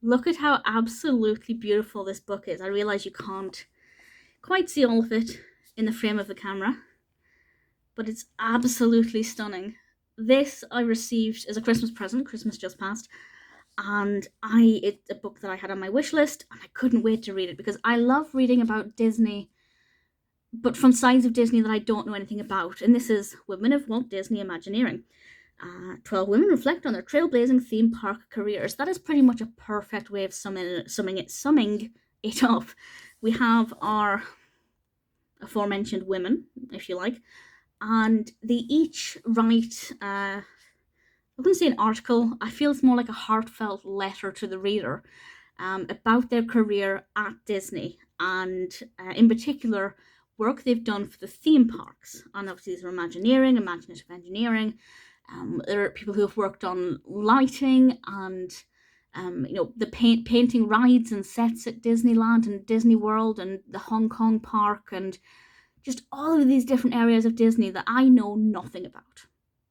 Look at how absolutely beautiful this book is. I realize you can't quite see all of it in the frame of the camera, but it's absolutely stunning. This I received as a Christmas present. Christmas just passed, and it's a book that I had on my wish list, and I couldn't wait to read it because I love reading about Disney, but from sides of Disney that I don't know anything about. And this is Women of Walt Disney Imagineering. 12 women reflect on their trailblazing theme park careers. That is pretty much a perfect way of summing it up. We have our aforementioned women, if you like, and they each write, I wouldn't say an article, I feel it's more like a heartfelt letter to the reader about their career at Disney, and in particular, work they've done for the theme parks. And obviously these are Imagineering, imaginative engineering. There are people who have worked on lighting and the painting rides and sets at Disneyland and Disney World and the Hong Kong park, and just all of these different areas of Disney that I know nothing about.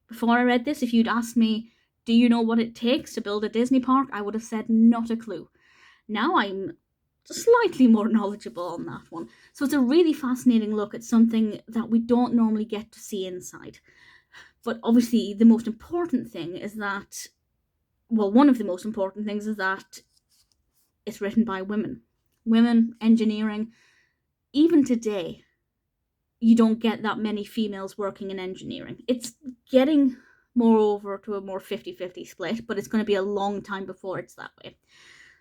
Before I read this, if you'd asked me, do you know what it takes to build a Disney park? I would have said not a clue. Now I'm slightly more knowledgeable on that one. So it's a really fascinating look at something that we don't normally get to see inside. But obviously the most important thing is that, well, one of the most important things is that it's written by women. Women, engineering. Even today, you don't get that many females working in engineering. It's getting more over to a more 50-50 split, but it's going to be a long time before it's that way.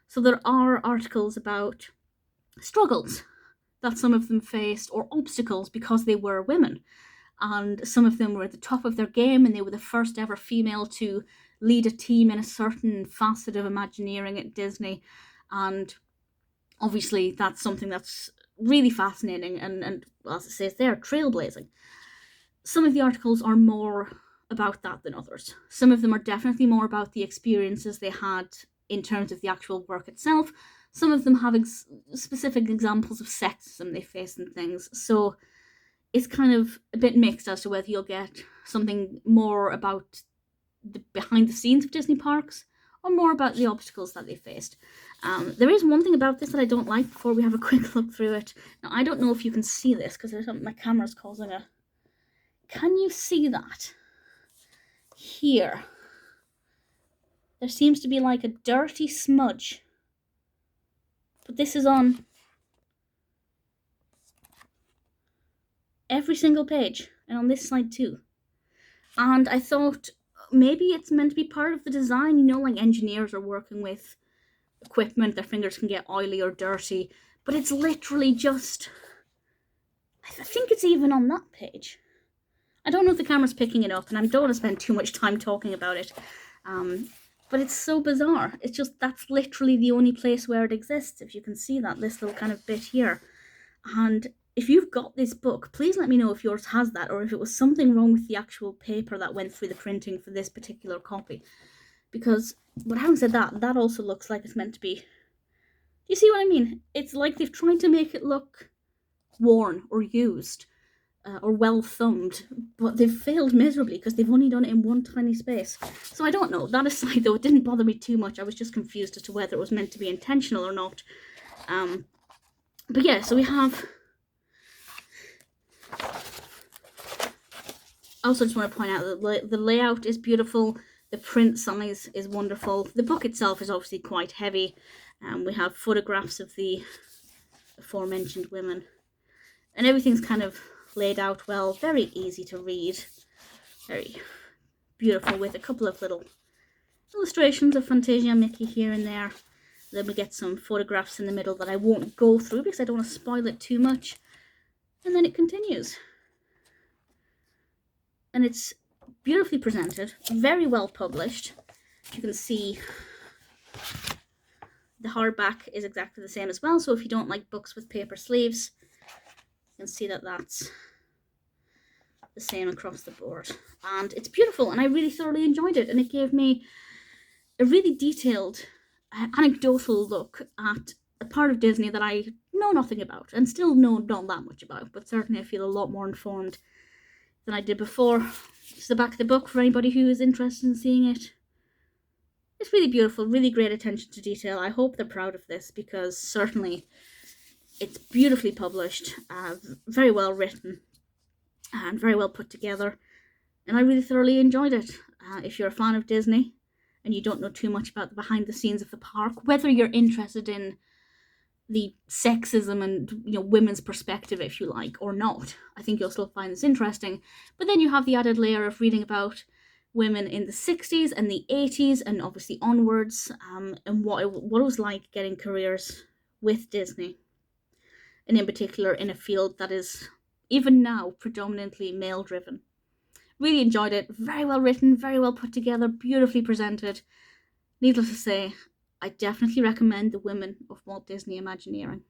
So there are articles about struggles that some of them faced, or obstacles because they were women. And some of them were at the top of their game, and they were the first ever female to lead a team in a certain facet of Imagineering at Disney. And obviously that's something that's really fascinating and as it says there, trailblazing. Some of the articles are more about that than others. Some of them are definitely more about the experiences they had in terms of the actual work itself. Some of them have specific examples of sexism they face and things. So it's kind of a bit mixed as to whether you'll get something more about the behind the scenes of Disney parks or more about the obstacles that they faced. There is one thing about this that I don't like before we have a quick look through it. Now, I don't know if you can see this because my camera's causing a... Can you see that? Here. There seems to be like a dirty smudge. But this is on every single page, and on this side too. And I thought maybe it's meant to be part of the design, like engineers are working with equipment, their fingers can get oily or dirty, but it's literally just, I think it's even on that page. I don't know if the camera's picking it up, and I don't want to spend too much time talking about it, but it's so bizarre. It's just, that's literally the only place where it exists, if you can see that, this little kind of bit here. And if you've got this book, please let me know if yours has that, or if it was something wrong with the actual paper that went through the printing for this particular copy. Because, but having said that, that also looks like it's meant to be... Do you see what I mean? It's like they've tried to make it look worn or used, or well thumbed, but they've failed miserably because they've only done it in one tiny space. So I don't know. That aside, though, it didn't bother me too much. I was just confused as to whether it was meant to be intentional or not. But yeah, so we have... I also just want to point out that the layout is beautiful. The print size is wonderful. The book itself is obviously quite heavy. We have photographs of the aforementioned women. And everything's kind of laid out well. Very easy to read. Very beautiful, with a couple of little illustrations of Fantasia Mickey here and there. Then we get some photographs in the middle that I won't go through because I don't want to spoil it too much. And then it continues. And it's beautifully presented, very well published. You can see the hardback is exactly the same as well, so if you don't like books with paper sleeves, you can see that that's the same across the board. And it's beautiful, and I really thoroughly enjoyed it, and it gave me a really detailed, anecdotal look at a part of Disney that I know nothing about, and still know not that much about, but certainly I feel a lot more informed than I did before. It's the back of the book for anybody who is interested in seeing it. It's really beautiful, really great attention to detail. I hope they're proud of this, because certainly it's beautifully published, very well written, and very well put together. And I really thoroughly enjoyed it. If you're a fan of Disney and you don't know too much about the behind the scenes of the park, whether you're interested in the sexism and women's perspective, if you like, or not, I think you'll still find this interesting. But then you have the added layer of reading about women in the 60s and the 80s and obviously onwards, and what it was like getting careers with Disney, and in particular in a field that is even now predominantly male driven. Really enjoyed it. Very well written, very well put together, beautifully presented. Needless to say, I definitely recommend The Women of Walt Disney Imagineering.